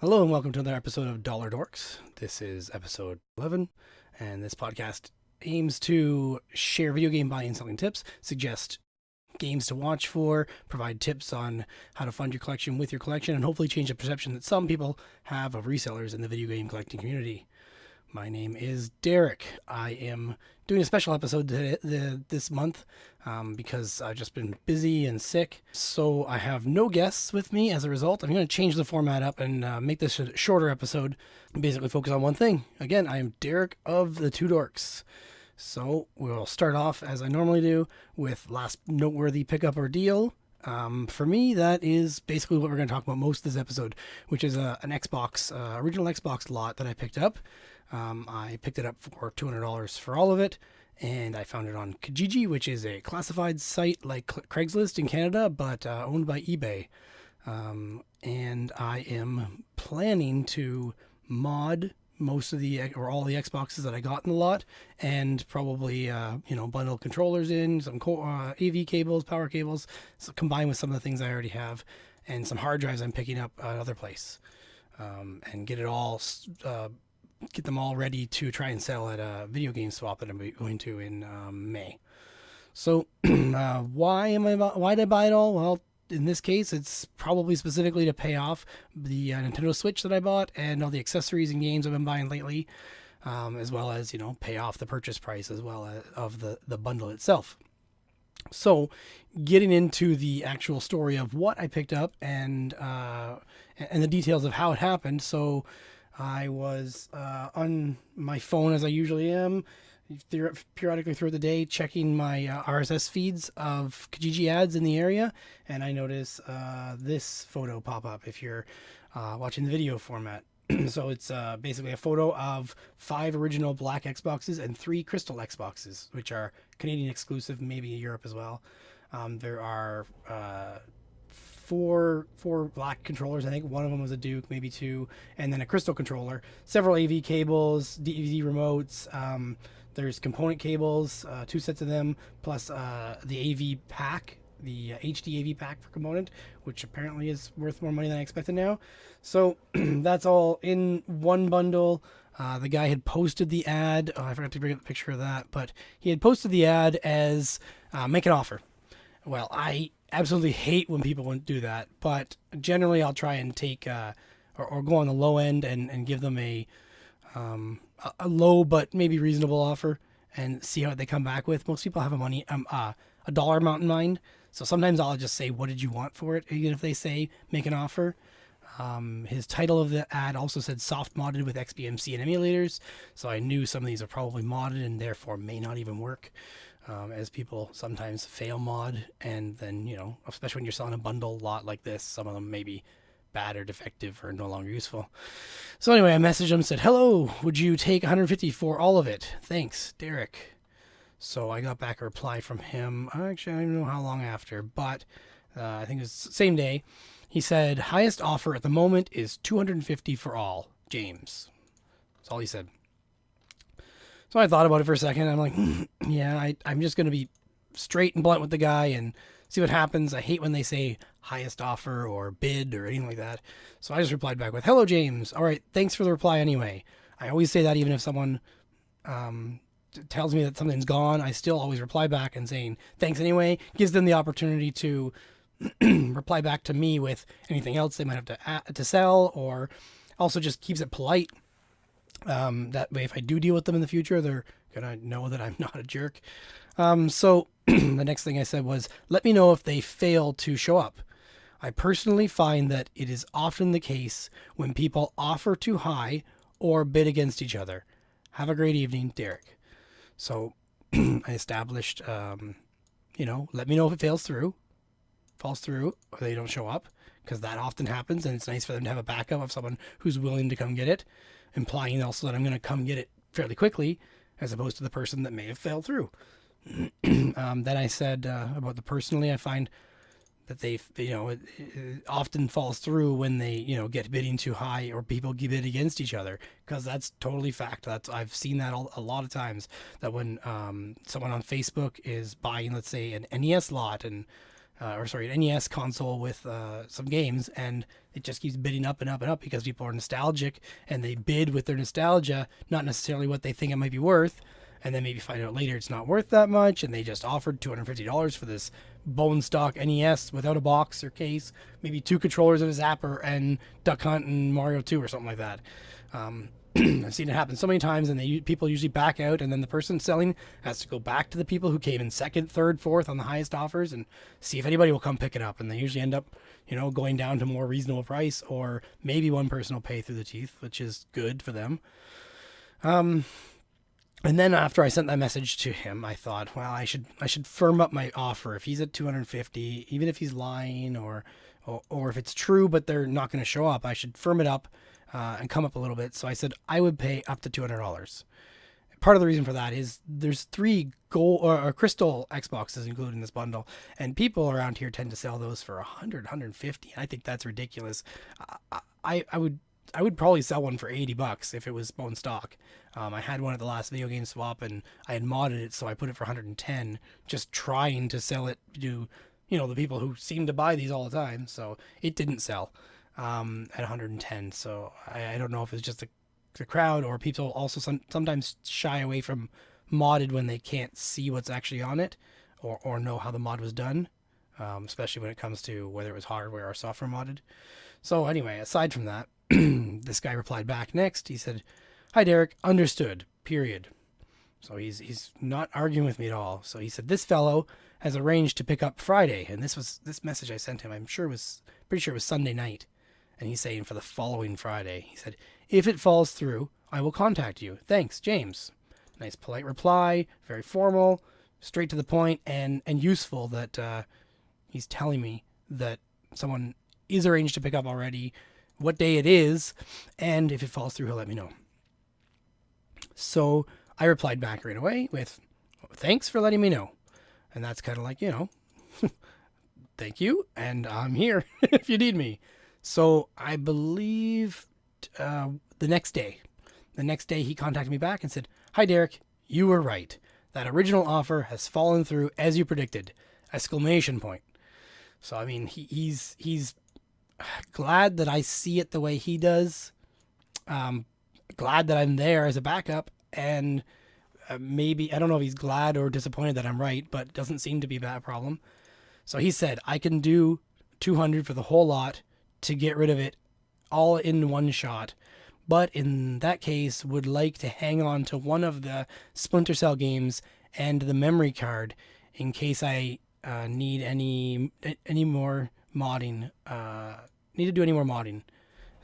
Hello and welcome to another episode of Two Dorks. This is episode 11, and this podcast aims to share video game buying and selling tips, suggest games to watch for, provide tips on how to fund your collection with your collection, and hopefully change the perception that some people have of resellers in the video game collecting community. My name is Derek. I am doing a special episode this month because I've just been busy and sick. So I have no guests with me as a result. I'm going to change the format up and make this a shorter episode and basically focus on one thing. Again, I am Derek of the Two Dorks. So we'll start off as I normally do with last noteworthy pickup or deal. For me, that is basically what we're going to talk about most of this episode, which is an Xbox, original Xbox lot that I picked up. I picked it up for $200 for all of it, and I found it on Kijiji, which is a classified site like Craigslist in Canada, but owned by eBay. And I am planning to mod most of or all the Xboxes that I got in the lot, and probably bundle controllers in, some AV cables, power cables, so combined with some of the things I already have, and some hard drives I'm picking up at another place, and get them all ready to try and sell at a video game swap that I'm going to in May. So why did I buy it all? Well, in this case, it's probably specifically to pay off the Nintendo Switch that I bought and all the accessories and games I've been buying lately, as well as, pay off the purchase price as well as of the bundle itself. So getting into the actual story of what I picked up and the details of how it happened. So I was on my phone, as I usually am, periodically throughout the day, checking my RSS feeds of Kijiji ads in the area, and I notice this photo pop up if you're watching the video format. So it's basically a photo of 5 original black Xboxes and 3 crystal Xboxes, which are Canadian exclusive, maybe Europe as well. There are four black controllers. I think one of them was a Duke, maybe 2, and then a crystal controller, several AV cables, DVD remotes. There's component cables, 2 sets of them, plus the AV pack, the HD AV pack for component, which apparently is worth more money than I expected now. So that's all in one bundle. The guy had posted the ad. Oh, I forgot to bring up a picture of that, but he had posted the ad as make an offer. Well, I absolutely hate when people won't do that, but generally I'll try and take or go on the low end and give them a low but maybe reasonable offer and see what they come back with. Most people have a dollar amount in mind, so sometimes I'll just say, what did you want for it, even if they say make an offer. His title of the ad also said soft modded with XBMC and emulators, so I knew some of these are probably modded and therefore may not even work, as people sometimes fail mod, and then, especially when you're selling a bundle lot like this, some of them may be bad or defective or no longer useful. So anyway, I messaged him, said, hello, would you take 150 for all of it? Thanks, Derek. So I got back a reply from him. Actually, I don't even know how long after, but I think it was the same day. He said, highest offer at the moment is 250 for all, James. That's all he said. So I thought about it for a second. I'm like, yeah, I'm just going to be straight and blunt with the guy and see what happens. I hate when they say highest offer or bid or anything like that. So I just replied back with, hello, James. All right, thanks for the reply anyway. I always say that even if someone tells me that something's gone, I still always reply back and saying thanks anyway. Gives them the opportunity to reply back to me with anything else they might have to sell, or also just keeps it polite. That way, if I do deal with them in the future, they're gonna know that I'm not a jerk. So the next thing I said was, let me know if they fail to show up. I personally find that it is often the case when people offer too high or bid against each other. Have a great evening, Derek. So I established, let me know if it falls through, or they don't show up, because that often happens, and it's nice for them to have a backup of someone who's willing to come get it, implying also that I'm going to come get it fairly quickly, as opposed to the person that may have failed through. Then I said about the personally, I find that it often falls through when they, get bidding too high or people bid against each other, because that's totally fact. I've seen that a lot of times, that when someone on Facebook is buying, let's say, an NES lot, and an NES console with some games, and it just keeps bidding up and up and up because people are nostalgic and they bid with their nostalgia, not necessarily what they think it might be worth, and then maybe find out later it's not worth that much, and they just offered $250 for this bone stock NES without a box or case, maybe 2 controllers and a zapper and Duck Hunt and Mario 2 or something like that. I've seen it happen so many times, and people usually back out, and then the person selling has to go back to the people who came in second, third, fourth on the highest offers and see if anybody will come pick it up. And they usually end up, going down to more reasonable price, or maybe one person will pay through the teeth, which is good for them. And then after I sent that message to him, I thought, well, I should firm up my offer. If he's at 250, even if he's lying or if it's true but they're not going to show up, I should firm it up. And come up a little bit. So I said I would pay up to $200. Part of the reason for that is there's 3 gold or crystal Xboxes included in this bundle, and people around here tend to sell those for 100, 150. I think that's ridiculous. I would probably sell one for $80 if it was bone stock. I had one at the last video game swap, and I had modded it, so I put it for 110, just trying to sell it to the people who seem to buy these all the time. So it didn't sell. At 110. So I don't know if it's just the crowd, or people also sometimes shy away from modded when they can't see what's actually on it or know how the mod was done, especially when it comes to whether it was hardware or software modded. So anyway, aside from that, this guy replied back next. He said, "Hi Derek, understood, period." So he's not arguing with me at all. So he said, "This fellow has arranged to pick up Friday," and this message I sent him, pretty sure it was Sunday night. And he's saying for the following Friday. He said, "If it falls through, I will contact you. Thanks, James." Nice polite reply, very formal, straight to the point, and useful that he's telling me that someone is arranged to pick up already, what day it is, and if it falls through, he'll let me know. So I replied back right away with, "Thanks for letting me know." And that's kind of like, thank you, and I'm here if you need me. So I believe the next day he contacted me back and said, "Hi Derek, you were right. That original offer has fallen through as you predicted!" Exclamation point. So I mean, he's glad that I see it the way he does. Glad that I'm there as a backup, and maybe I don't know if he's glad or disappointed that I'm right, but it doesn't seem to be a bad problem. So he said I can do $200 for the whole lot to get rid of it all in one shot, but in that case would like to hang on to one of the Splinter Cell games and the memory card in case I need any more modding. Need to do any more modding.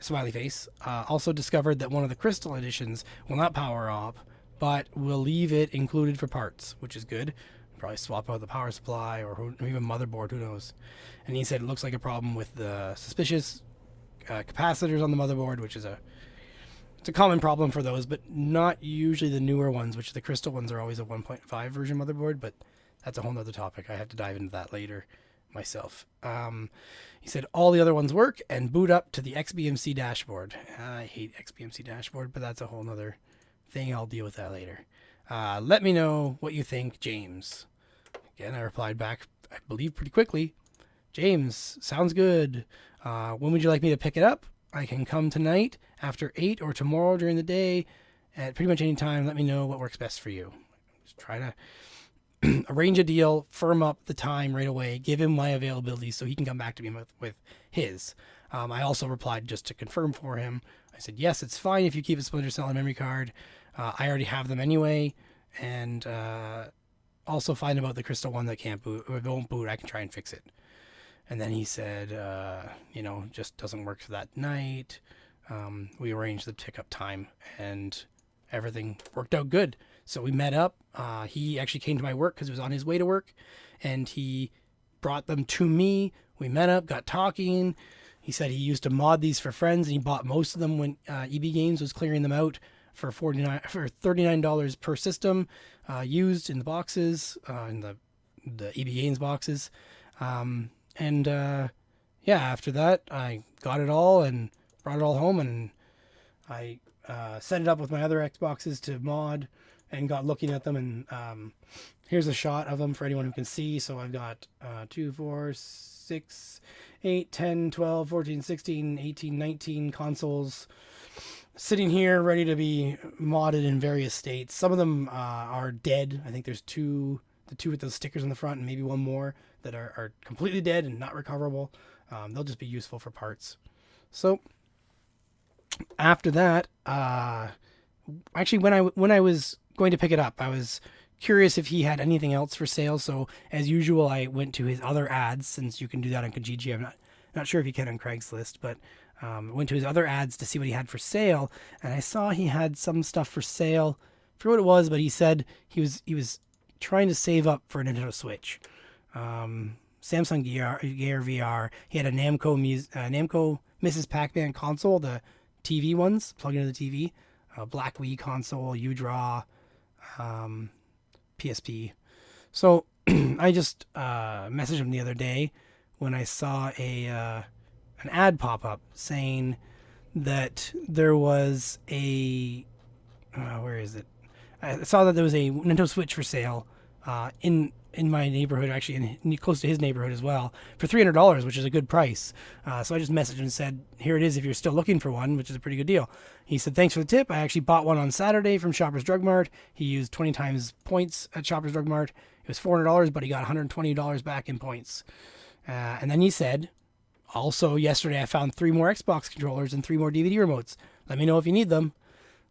Smiley face. Also discovered that one of the crystal editions will not power up, but will leave it included for parts, which is good. Probably swap out the power supply or even motherboard, who knows. And he said it looks like a problem with the suspicious capacitors on the motherboard, which is it's a common problem for those, but not usually the newer ones, which the crystal ones are always a 1.5 version motherboard, but that's a whole nother topic. I have to dive into that later myself. He said all the other ones work and boot up to the XBMC dashboard. I hate XBMC dashboard, but that's a whole nother thing. I'll deal with that later. Let me know what you think, James. Again, I replied back, I believe pretty quickly. "James, sounds good. When would you like me to pick it up? I can come tonight after 8 or tomorrow during the day at pretty much any time. Let me know what works best for you." Just try to arrange a deal, firm up the time right away, give him my availability so he can come back to me with his. I also replied just to confirm for him. I said, "Yes, it's fine if you keep a Splinter Cell and memory card. I already have them anyway, and also fine about the crystal one that can't boot or won't boot. I can try and fix it." And then he said, just doesn't work for that night. We arranged the pickup time, and everything worked out good. So we met up. He actually came to my work because he was on his way to work, and he brought them to me. We met up, got talking. He said he used to mod these for friends, and he bought most of them when EB Games was clearing them out for $39 per system, used in the boxes, in the EB Games boxes. After that, I got it all and brought it all home, and I set it up with my other Xboxes to mod, and got looking at them. And here's a shot of them for anyone who can see. So I've got 2, 4, 6, 8, 10, 12, 14, 16, 18, 19 consoles sitting here ready to be modded in various states. Some of them are dead. I think there's the two with those stickers on the front, and maybe one more that are completely dead and not recoverable. They'll just be useful for parts. So after that, actually when I was going to pick it up, I was curious if he had anything else for sale. So as usual, I went to his other ads, since you can do that on Kijiji. I'm not sure if you can on Craigslist, but went to his other ads to see what he had for sale, and I saw he had some stuff for sale. I forget what it was, but he said he was trying to save up for a Nintendo Switch. Samsung Gear VR. He had a Namco Mrs. Pac-Man console, the TV ones, plug into the TV. Black Wii console, UDraw, PSP. So I just messaged him the other day when I saw an ad pop up saying that there was where is it? I saw that there was a Nintendo Switch for sale in my neighborhood, actually close to his neighborhood as well, for $300, which is a good price. So I just messaged him and said, here it is if you're still looking for one, which is a pretty good deal. He said, thanks for the tip. I actually bought one on Saturday from Shoppers Drug Mart. He used 20 times points at Shoppers Drug Mart. It was $400, but he got $120 back in points. And then he said, also yesterday I found 3 more Xbox controllers and 3 more DVD remotes. Let me know if you need them.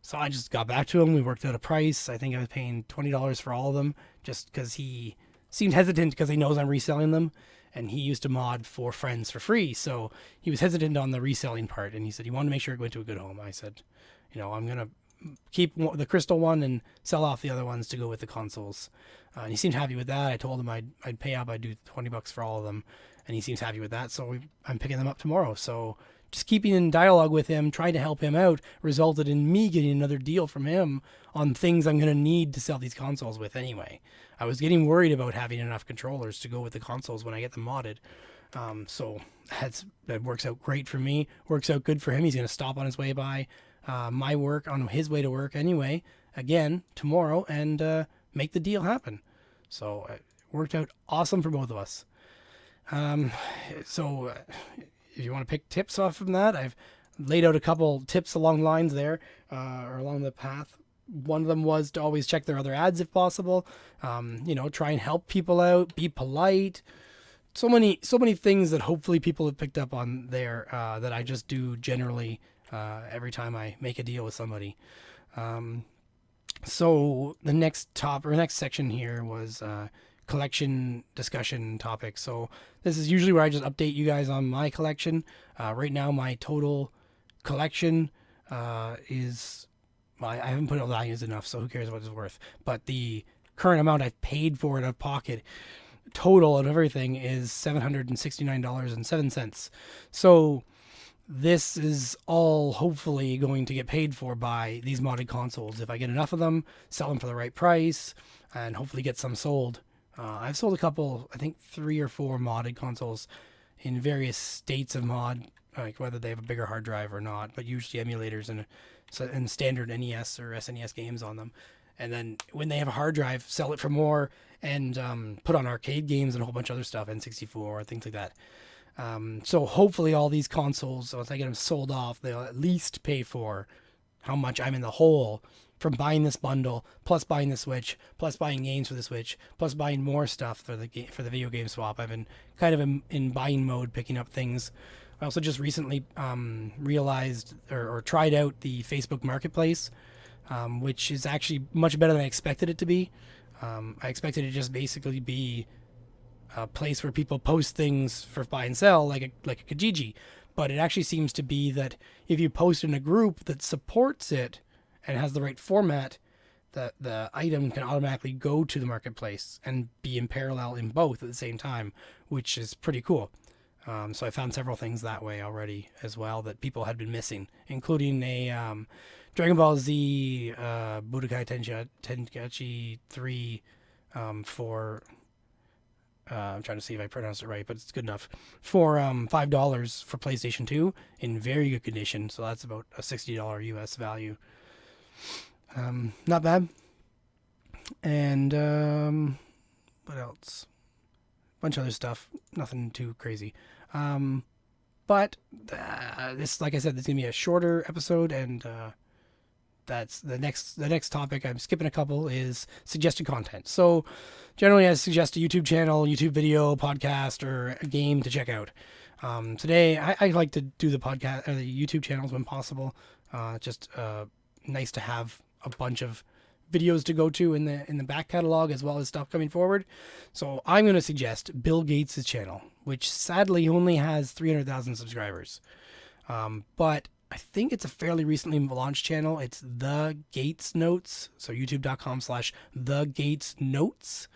So I just got back to him. We worked out a price. I think I was paying $20 for all of them, just because he seemed hesitant because he knows I'm reselling them, and he used to mod for friends for free. So he was hesitant on the reselling part, and he said he wanted to make sure it went to a good home. I said, I'm going to keep the crystal one and sell off the other ones to go with the consoles. And he seemed happy with that. I told him I'd pay up. I'd do $20 for all of them, and he seems happy with that. So I'm picking them up tomorrow. So just keeping in dialogue with him, trying to help him out, resulted in me getting another deal from him on things I'm going to need to sell these consoles with anyway. I was getting worried about having enough controllers to go with the consoles when I get them modded. So that works out great for me, works out good for him. He's going to stop on his way by my work, on his way to work anyway, again, tomorrow, and make the deal happen. So it worked out awesome for both of us. If you want to pick tips off from that, I've laid out a couple tips along lines there, or along the path. One of them was to always check their other ads if possible. Try and help people out, be polite. So many things that hopefully people have picked up on there, that I just do generally, every time I make a deal with somebody. So the next section here was, collection discussion topic. So this is usually where I just update you guys on my collection. Right now my total collection is, I haven't put all the values enough, so who cares what it's worth. But the current amount I've paid for it out of pocket, total of everything, is $769.07. So this is all hopefully going to get paid for by these modded consoles. If I get enough of them, sell them for the right price, and hopefully get some sold. I've sold a couple, I think 3 or 4 modded consoles in various states of mod, like whether they have a bigger hard drive or not, but usually emulators and standard NES or SNES games on them. And then when they have a hard drive, sell it for more, and put on arcade games and a whole bunch of other stuff, N64, things like that. So hopefully all these consoles, once I get them sold off, they'll at least pay for how much I'm in the hole from buying this bundle, plus buying the Switch, plus buying games for the Switch, plus buying more stuff for the video game swap. I've been kind of in buying mode, picking up things. I also just recently realized or tried out the Facebook Marketplace, which is actually much better than I expected it to be. I expected it to just basically be a place where people post things for buy and sell, like a Kijiji. But it actually seems to be that if you post in a group that supports it and has the right format, the item can automatically go to the marketplace and be in parallel in both at the same time, which is pretty cool. So I found several things that way already as well that people had been missing, including a Dragon Ball Z Budokai Tenkaichi 3 for... I'm trying to see if I pronounced it right, but it's good enough, for $5 for PlayStation 2 in very good condition. So that's about a $60 US value. Not bad. And what else? Bunch of other stuff. Nothing too crazy. But this, like I said, this is gonna be a shorter episode, and that's the next topic. I'm skipping a couple is suggested content. So generally, I suggest a YouTube channel, YouTube video, podcast, or a game to check out. Today, I like to do the podcast or the YouTube channels when possible. Just nice to have a bunch of videos to go to in the back catalog as well as stuff coming forward. So I'm going to suggest Bill Gates' channel, which sadly only has 300,000 subscribers. But I think it's a fairly recently launched channel. It's The Gates Notes. So youtube.com/The Gates Notes.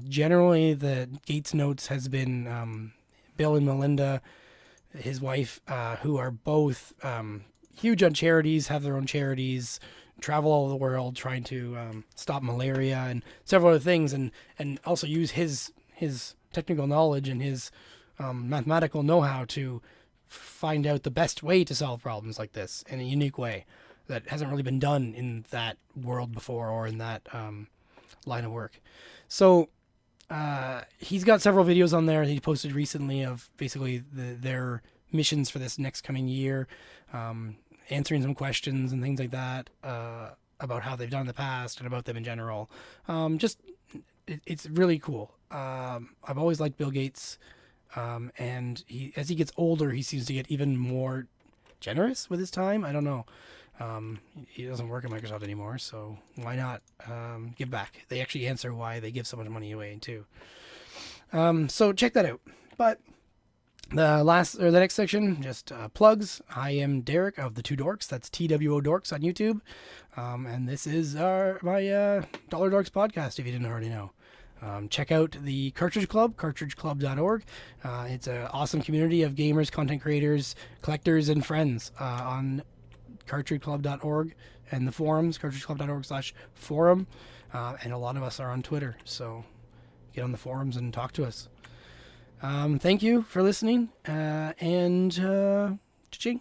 Generally, the Gates Notes has been Bill and Melinda, his wife, who are both huge on charities, have their own charities, travel all over the world trying to stop malaria and several other things, and also use his technical knowledge and his mathematical know-how to find out the best way to solve problems like this in a unique way that hasn't really been done in that world before or in that line of work. So he's got several videos on there that he posted recently of basically their missions for this next coming year, answering some questions and things like that about how they've done in the past and about them in general. It's really cool. I've always liked Bill Gates, and as he gets older, he seems to get even more generous with his time. I don't know. He doesn't work at Microsoft anymore, so why not give back? They actually answer why they give so much money away too. So check that out. But the next section, just plugs. I am Derek of the Two Dorks. That's TWO Dorks on YouTube. And this is my Dollar Dorks podcast, if you didn't already know. Check out the Cartridge Club, cartridgeclub.org. It's an awesome community of gamers, content creators, collectors, and friends on cartridgeclub.org and the forums, cartridgeclub.org/forum. And a lot of us are on Twitter, so get on the forums and talk to us. Thank you for listening, and cha-ching.